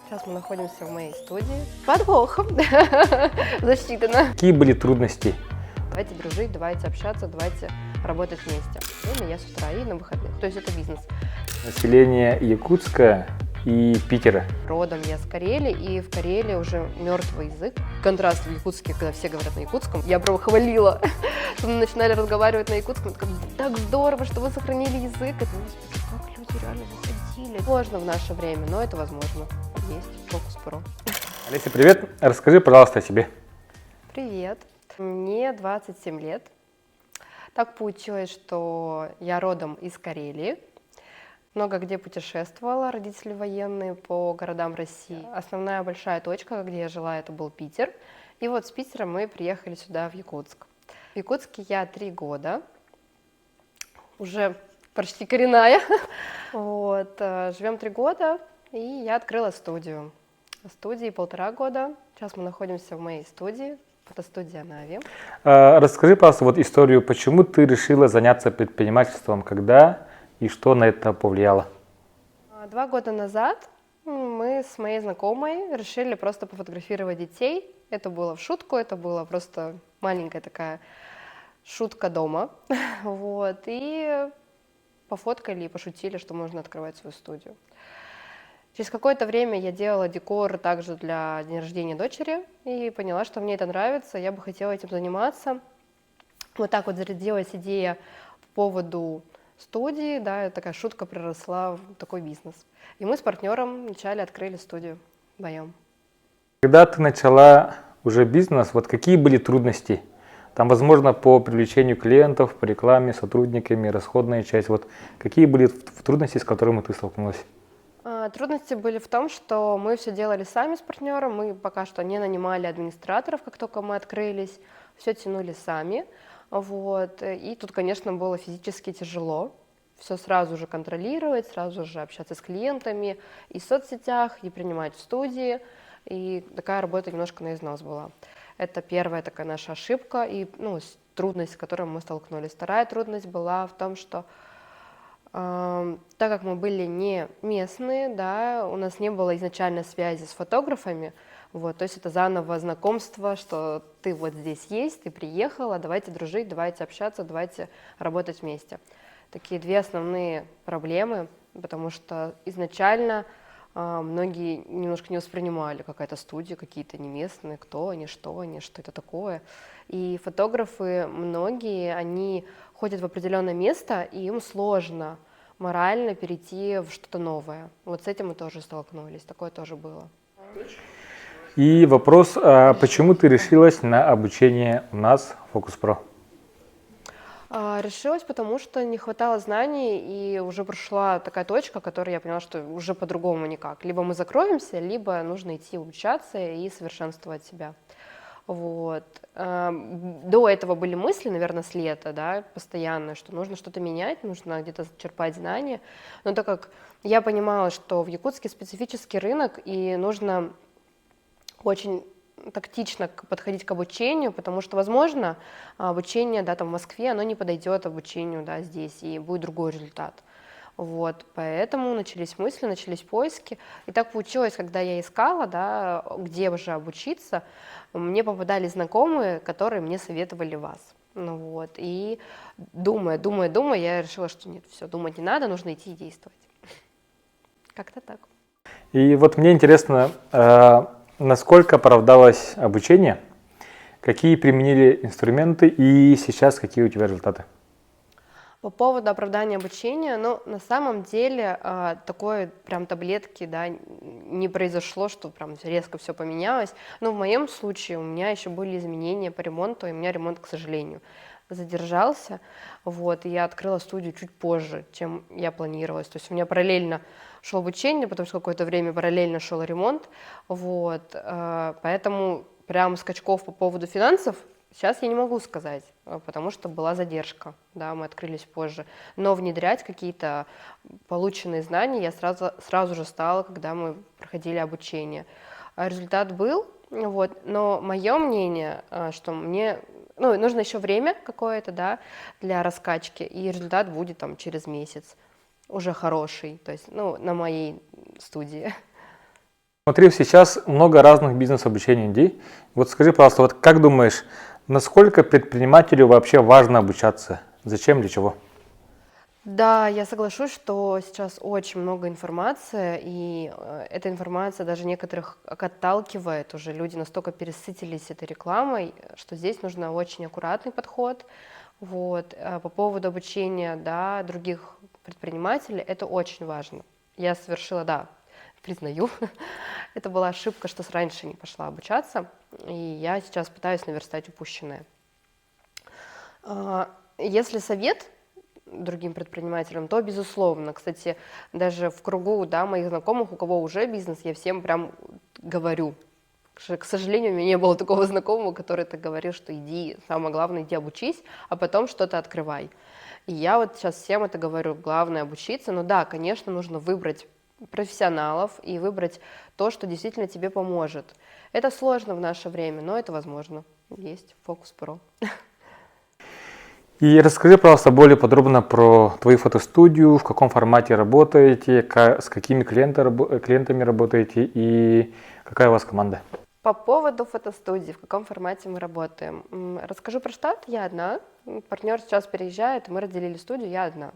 Сейчас мы находимся в моей студии. Подвохом. Засчитано. Какие были трудности? Давайте дружить, давайте общаться, давайте работать вместе. Время я с утра и на выходных. То есть это бизнес. Население Якутска и Питера. Родом я с Карелии, и в Карелии уже мертвый язык. Контраст в якутске, когда все говорят на якутском. Я прям хвалила, что мы начинали разговаривать на якутском. Так здорово, что вы сохранили язык. Это, господи, как люди реально выходили. Сложно в наше время, но это возможно. Есть Focus.Pro. Олеся, привет. Расскажи, пожалуйста, о себе. Привет. Мне 27 лет. Так получилось, что я родом из Карелии. Много где путешествовала, родители военные, по городам России. Основная большая точка, где я жила, это был Питер. И вот с Питера мы приехали сюда, в Якутск. В Якутске я 3 года, уже почти коренная. Вот. Живем 3 года, и я открыла студию. Студии 1,5 года. Сейчас мы находимся в моей студии. Фотостудия Нави. Расскажи, пожалуйста, вот историю, почему ты решила заняться предпринимательством, когда и что на это повлияло? 2 года назад мы с моей знакомой решили просто пофотографировать детей. Это было в шутку, это была просто маленькая такая шутка дома. Вот. И пофоткали и пошутили, что можно открывать свою студию. Через какое-то время я делала декор также для дня рождения дочери и поняла, что мне это нравится, я бы хотела этим заниматься. Вот так вот зародилась идея по поводу студии, да, такая шутка проросла в такой бизнес. И мы с партнером вначале открыли студию вдвоем. Когда ты начала уже бизнес, вот какие были трудности? Там, возможно, по привлечению клиентов, по рекламе, сотрудниками, расходная часть. Вот какие были трудности, с которыми ты столкнулась? Трудности были в том, что мы все делали сами с партнером, мы пока что не нанимали администраторов, как только мы открылись, все тянули сами. Вот. И тут, конечно, было физически тяжело все сразу же контролировать, сразу же общаться с клиентами и в соцсетях, и принимать в студии. И такая работа немножко на износ была. Это первая такая наша ошибка и трудность, с которой мы столкнулись. Вторая трудность была в том, что так как мы были не местные, да, у нас не было изначально связи с фотографами, вот, то есть это заново знакомство, что ты вот здесь есть, ты приехала, давайте дружить, давайте общаться, давайте работать вместе. Такие 2 основные проблемы, потому что изначально многие немножко не воспринимали, какая-то студия, какие-то не местные, кто они, что это такое. И фотографы, многие, они ходят в определенное место, и им сложно морально перейти в что-то новое. Вот с этим мы тоже столкнулись, такое тоже было. И вопрос, почему ты решилась на обучение у нас в Focus.Pro? Решилась, потому что не хватало знаний, и уже прошла такая точка, которой я поняла, что уже по-другому никак. Либо мы закроемся, либо нужно идти обучаться и совершенствовать себя. Вот. До этого были мысли, наверное, с лета, да, постоянно, что нужно что-то менять, нужно где-то черпать знания. Но так как я понимала, что в Якутске специфический рынок, и нужно очень тактично подходить к обучению, потому что, возможно, обучение, да, там в Москве, оно не подойдет обучению, да, здесь, и будет другой результат. Вот, поэтому начались мысли, начались поиски. И так получилось, когда я искала, да, где уже обучиться, мне попадали знакомые, которые мне советовали вас. Ну вот, и думая, я решила, что нет, все, думать не надо, нужно идти и действовать. Как-то так. И вот мне интересно, насколько оправдалось обучение, какие применили инструменты и сейчас какие у тебя результаты? По поводу оправдания обучения, на самом деле такой прям таблетки, да, не произошло, что прям резко все поменялось. Но в моем случае у меня еще были изменения по ремонту, и у меня ремонт, к сожалению, задержался. Вот, и я открыла студию чуть позже, чем я планировалась. То есть у меня параллельно шло обучение, потом через какое-то время параллельно шел ремонт. Вот, поэтому прям скачков по поводу финансов сейчас я не могу сказать, потому что была задержка, да, мы открылись позже. Но внедрять какие-то полученные знания я сразу же стала, когда мы проходили обучение. Результат был, вот, но мое мнение, что мне нужно еще время какое-то, да, для раскачки, и результат будет там через месяц уже хороший, то есть, на моей студии. Смотри, сейчас много разных бизнес-обучений идей. Вот скажи, пожалуйста, вот как думаешь, насколько предпринимателю вообще важно обучаться? Зачем, для чего? Да, я соглашусь, что сейчас очень много информации, и эта информация даже некоторых отталкивает. Уже люди настолько пересытились этой рекламой, что здесь нужно очень аккуратный подход. Вот. А по поводу обучения, да, других предпринимателей, это очень важно. Я совершила, да, признаю, это была ошибка, что раньше не пошла обучаться, и я сейчас пытаюсь наверстать упущенное. Если совет другим предпринимателям, то безусловно. Кстати, даже в кругу, да, моих знакомых, у кого уже бизнес, я всем прям говорю. К сожалению, у меня не было такого знакомого, который так говорил, что иди, самое главное, иди обучись, а потом что-то открывай. И я вот сейчас всем это говорю, главное обучиться. Но да, конечно, нужно выбрать профессионалов и выбрать то, что действительно тебе поможет. Это сложно в наше время, но это возможно. Есть Focus Pro. И расскажи, пожалуйста, более подробно про твою фотостудию, в каком формате работаете, с какими клиентами работаете и какая у вас команда. По поводу фотостудии, в каком формате мы работаем. Расскажу про штат, я одна. Партнер сейчас переезжает, мы разделили студию, я одна.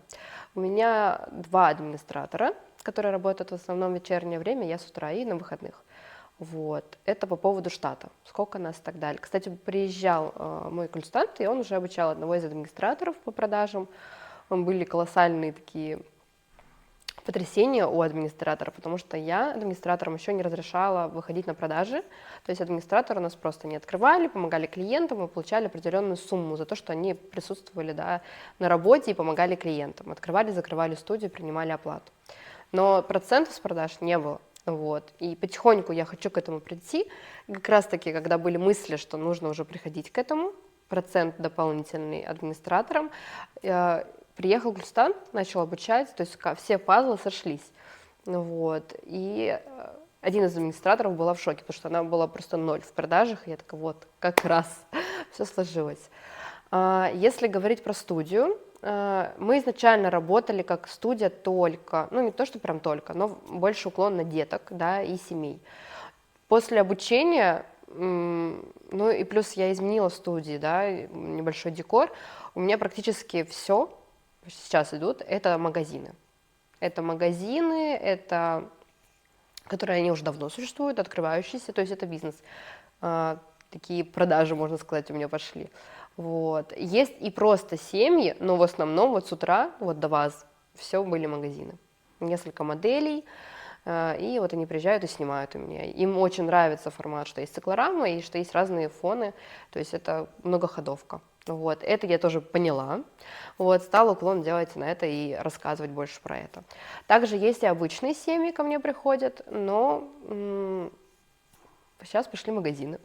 У меня 2 администратора, которые работают в основном в вечернее время, я с утра и на выходных. Вот. Это по поводу штата, сколько нас и так далее. Кстати, приезжал мой консультант, и он уже обучал одного из администраторов по продажам. Были колоссальные такие потрясение у администратора, потому что я администраторам еще не разрешала выходить на продажи. То есть администраторы у нас просто не открывали, помогали клиентам и получали определенную сумму за то, что они присутствовали, да, на работе и помогали клиентам. Открывали, закрывали студию, принимали оплату. Но процентов с продаж не было. Вот. И потихоньку я хочу к этому прийти. И как раз-таки, когда были мысли, что нужно уже приходить к этому, процент дополнительный администраторам, приехал консультант, начал обучать, то есть все пазлы сошлись. Вот. И один из администраторов была в шоке, потому что она была просто 0 в продажах. И я такая, вот, как раз все сложилось. Если говорить про студию, мы изначально работали как студия только, ну не то, что прям только, но больше уклон на деток, да, и семей. После обучения, ну и плюс я изменила студии, да, небольшой декор, у меня практически все сейчас идут, это магазины. Это магазины, это, которые они уже давно существуют, открывающиеся, то есть это бизнес. Такие продажи, можно сказать, у меня пошли. Вот. Есть и просто семьи, но в основном вот с утра, вот до вас, все были магазины. Несколько моделей, и вот они приезжают и снимают у меня. Им очень нравится формат, что есть циклорама и что есть разные фоны, то есть это многоходовка. Вот. Это я тоже поняла. Вот. Стала уклон делать на это и рассказывать больше про это. Также есть и обычные семьи ко мне приходят, но сейчас пошли магазины.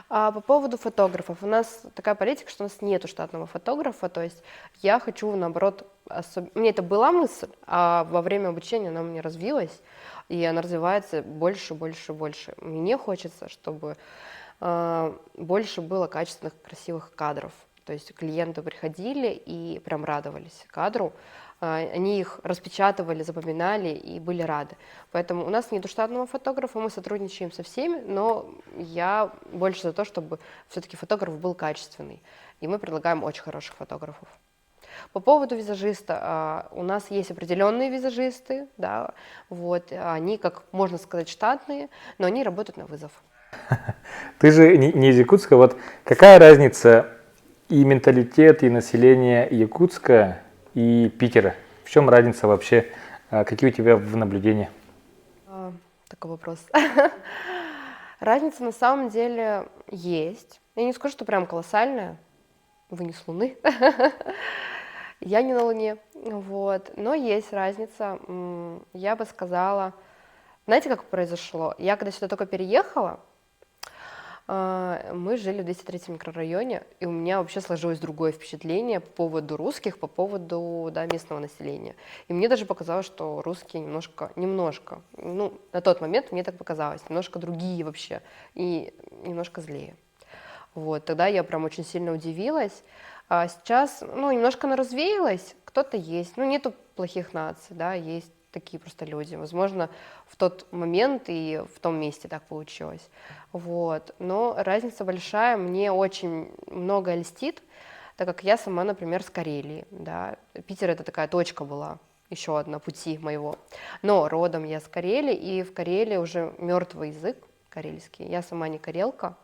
А по поводу фотографов. У нас такая политика, что у нас нету штатного фотографа, то есть я хочу, наоборот, у меня это была мысль, а во время обучения она у меня развилась, и она развивается больше, больше, больше. Мне хочется, чтобы больше было качественных, красивых кадров. То есть клиенты приходили и прям радовались кадру, они их распечатывали, запоминали и были рады. Поэтому у нас нет штатного фотографа, мы сотрудничаем со всеми, но я больше за то, чтобы все-таки фотограф был качественный. И мы предлагаем очень хороших фотографов. По поводу визажиста, у нас есть определенные визажисты, да, вот, они, как можно сказать, штатные, но они работают на вызов. Ты же не из Якутска, вот какая разница и менталитет, и население Якутска и Питера? В чем разница вообще? Какие у тебя наблюдения? Такой вопрос. Разница на самом деле есть. Я не скажу, что прям колоссальная. Вы не с Луны. Я не на Луне. Вот. Но есть разница. Я бы сказала... Знаете, как произошло? Я когда сюда только переехала, мы жили в 203-м микрорайоне, и у меня вообще сложилось другое впечатление по поводу русских, по поводу, да, местного населения. И мне даже показалось, что русские немножко, ну, на тот момент мне так показалось, немножко другие вообще, и немножко злее. Вот, тогда я прям очень сильно удивилась. А сейчас, ну, немножко она развеялась, кто-то есть, ну, нету плохих наций, да, есть такие просто люди. Возможно, в тот момент и в том месте так получилось. Вот. Но разница большая, мне очень много льстит, так как я сама, например, с Карелии, да. Питер — это такая точка была, еще одна пути моего. Но родом я с Карелии, и в Карелии уже мертвый язык карельский. Я сама не карелка,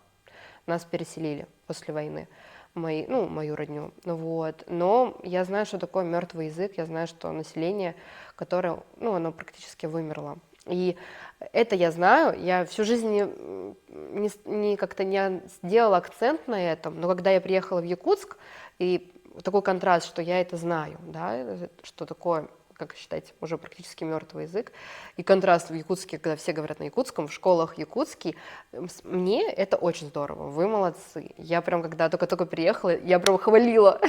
нас переселили после войны, мою родню. Вот. Но я знаю, что такое мертвый язык, я знаю, что население, которое, оно практически вымерло. И это я знаю, я всю жизнь как-то не сделала акцент на этом, но когда я приехала в Якутск, и такой контраст, что я это знаю, да, что такое, как считаете, уже практически мертвый язык, и контраст в Якутске, когда все говорят на якутском, в школах якутский, мне это очень здорово, вы молодцы. Я прям, когда только-только приехала, я прям хвалила.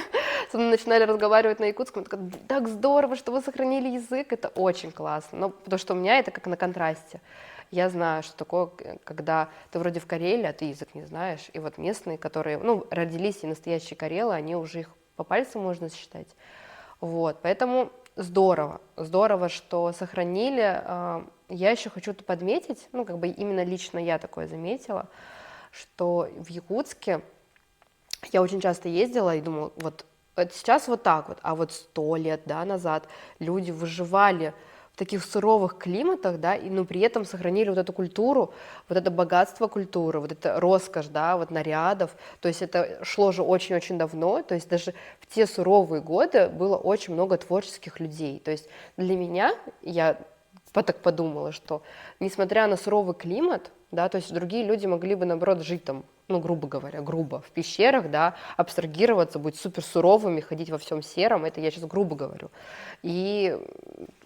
Со мной начинали разговаривать на якутском, такая, так здорово, что вы сохранили язык, это очень классно. Но потому что у меня это как на контрасте. Я знаю, что такое, когда ты вроде в Карелии, а ты язык не знаешь. И вот местные, которые, родились и настоящие карелы, они уже их по пальцам можно считать. Вот, поэтому здорово, что сохранили. Я еще хочу тут подметить, именно лично я такое заметила, что в Якутске я очень часто ездила и думала, вот сейчас вот так вот, а вот 100 лет, да, назад люди выживали в таких суровых климатах, да, но при этом сохранили вот эту культуру, вот это богатство культуры, вот это роскошь, да, вот нарядов, то есть это шло же очень-очень давно, то есть даже в те суровые годы было очень много творческих людей, то есть для меня, я так подумала, что несмотря на суровый климат, да, то есть другие люди могли бы, наоборот, жить там, грубо говоря, в пещерах, да, абстрагироваться, быть супер суровыми, ходить во всем сером, это я сейчас грубо говорю, и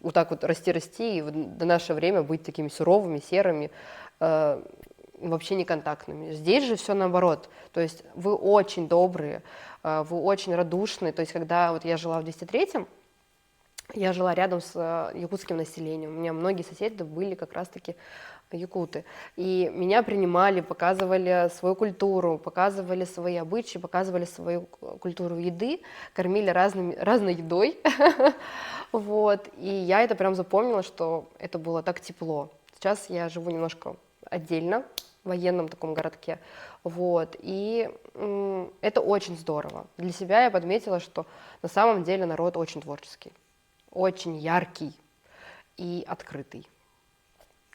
вот так вот расти, и до наше время быть такими суровыми, серыми, вообще неконтактными. Здесь же все наоборот, то есть вы очень добрые, вы очень радушные, то есть когда вот я жила в 203-м, я жила рядом с якутским населением. У меня многие соседи были как раз-таки якуты. И меня принимали, показывали свою культуру, показывали свои обычаи, показывали свою культуру еды, кормили разной едой. Вот. И я это прям запомнила, что это было так тепло. Сейчас я живу немножко отдельно, в военном таком городке. Вот. И это очень здорово. Для себя я подметила, что на самом деле народ очень творческий. Очень яркий и открытый.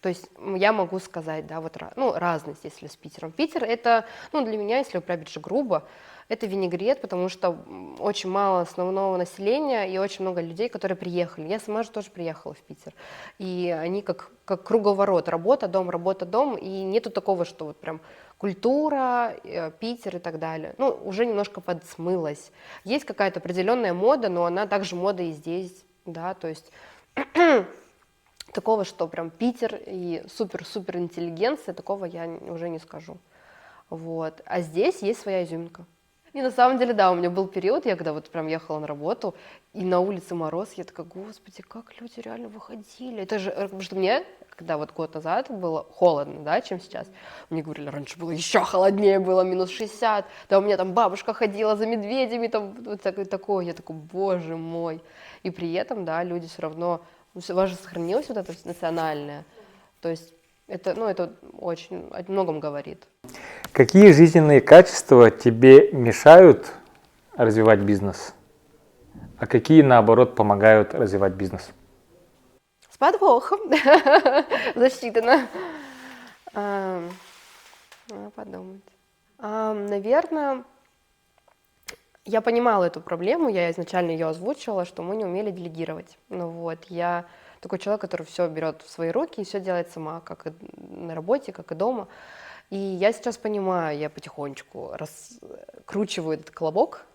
То есть я могу сказать, да, вот, разность, если с Питером. Питер — это, для меня, если управить же грубо, это винегрет, потому что очень мало основного населения и очень много людей, которые приехали. Я сама же тоже приехала в Питер. И они как круговорот. Работа, дом, и нету такого, что вот прям культура, Питер и так далее. Уже немножко подсмылась. Есть какая-то определенная мода, но она также мода и здесь, да, то есть такого, что прям Питер и супер-супер интеллигенция, такого я уже не скажу. Вот. А здесь есть своя изюминка. И на самом деле, да, у меня был период, я когда вот прям ехала на работу, и на улице мороз, я такая, господи, как люди реально выходили. Это же, потому что мне, когда вот год назад было холодно, да, чем сейчас, мне говорили, раньше было еще холоднее, было -60, да, у меня там бабушка ходила за медведями, там вот такое, я такой, боже мой. И при этом, да, люди все равно, у вас же сохранилось вот это национальное, то есть это очень о многом говорит. Какие жизненные качества тебе мешают развивать бизнес, а какие, наоборот, помогают развивать бизнес? С подвохом. Засчитано. Надо подумать. Наверное, я понимала эту проблему, я изначально ее озвучила, что мы не умели делегировать. Я такой человек, который все берет в свои руки и все делает сама, как и на работе, как и дома. И я сейчас понимаю, я потихонечку раскручиваю этот колобок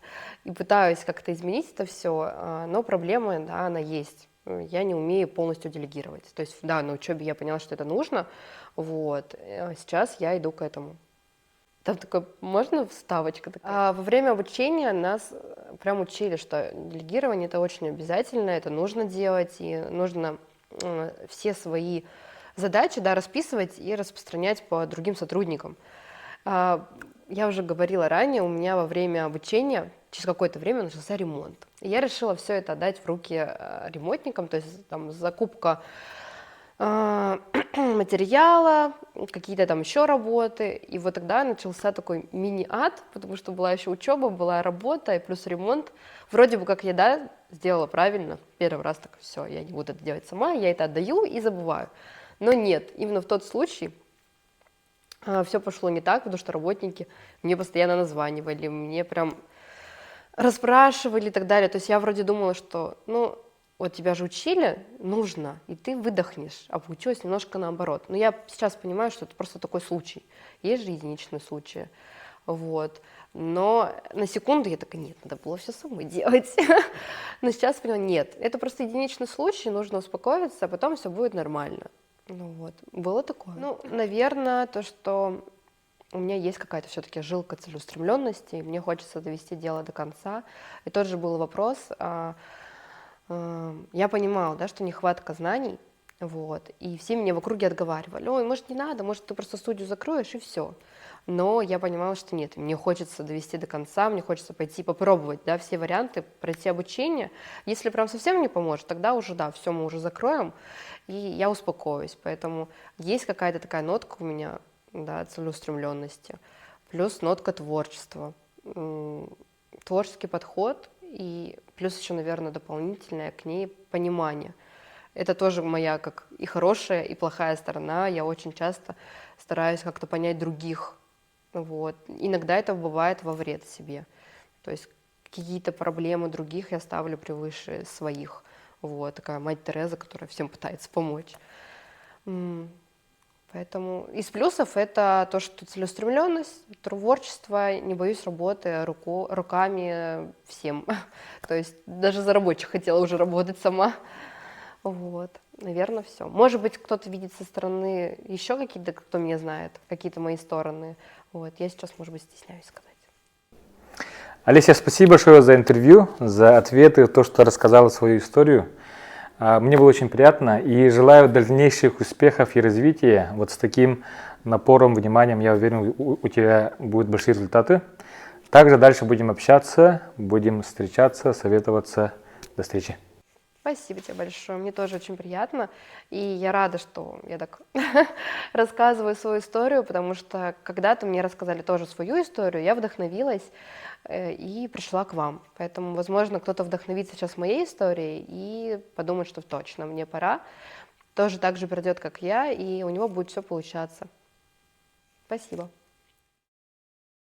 и пытаюсь как-то изменить это все, но проблема, да, она есть. Я не умею полностью делегировать. То есть, да, на учебе я поняла, что это нужно, вот, сейчас я иду к этому. Там такой, можно вставочка такая? Во время обучения нас прям учили, что делегирование — это очень обязательно, это нужно делать, и нужно все свои задачи, да, расписывать и распространять по другим сотрудникам. Я уже говорила ранее, у меня во время обучения через какое-то время начался ремонт. И я решила все это отдать в руки ремонтникам, то есть там закупка материала, какие-то там еще работы. И вот тогда начался такой мини-ад, потому что была еще учеба, была работа и плюс ремонт. Вроде бы как я, да, сделала правильно. Первый раз так все, я не буду это делать сама, я это отдаю и забываю. Но нет, именно в тот случай все пошло не так, потому что работники мне постоянно названивали, мне прям расспрашивали и так далее. То есть я вроде думала, что, ну, вот тебя же учили, нужно, и ты выдохнешь, а получилось немножко наоборот. Но я сейчас понимаю, что это просто такой случай. Есть же единичные случаи. Вот. Но на секунду я такая, нет, надо было все самой делать. Но сейчас поняла, нет, это просто единичный случай, нужно успокоиться, а потом все будет нормально. Ну вот, было такое. Ну, наверное, то, что у меня есть какая-то все-таки жилка целеустремленности, мне хочется довести дело до конца. И тот же был вопрос, я понимала, да, что нехватка знаний, вот, и все меня в округе отговаривали, ой, может, не надо, может, ты просто студию закроешь, и все. Но я понимала, что нет, мне хочется довести до конца, мне хочется пойти попробовать, да, все варианты, пройти обучение. Если прям совсем не поможет, тогда уже, да, все мы уже закроем, и я успокоюсь. Поэтому есть какая-то такая нотка у меня, да, целеустремленности, плюс нотка творчества, творческий подход, и плюс еще, наверное, дополнительное к ней понимание. Это тоже моя как и хорошая, и плохая сторона. Я очень часто стараюсь как-то понять других. Вот. Иногда это бывает во вред себе. То есть какие-то проблемы других я ставлю превыше своих. Вот. Такая мать Тереза, которая всем пытается помочь. Поэтому из плюсов это то, что целеустремленность, творчество, не боюсь работы руками всем. То есть даже за рабочих хотела уже работать сама. Вот, наверное, все. Может быть, кто-то видит со стороны еще какие-то, кто меня знает, какие-то мои стороны. Вот, я сейчас, может быть, стесняюсь сказать. Олеся, спасибо большое за интервью, за ответы, то, что рассказала свою историю. Мне было очень приятно и желаю дальнейших успехов и развития. Вот с таким напором, вниманием, я уверен, у тебя будут большие результаты. Также дальше будем общаться, будем встречаться, советоваться. До встречи. Спасибо тебе большое, мне тоже очень приятно, и я рада, что я так рассказываю свою историю, потому что когда-то мне рассказали тоже свою историю, я вдохновилась и пришла к вам, поэтому, возможно, кто-то вдохновится сейчас моей историей и подумает, что точно, мне пора, тоже так же придет, как я, и у него будет все получаться. Спасибо.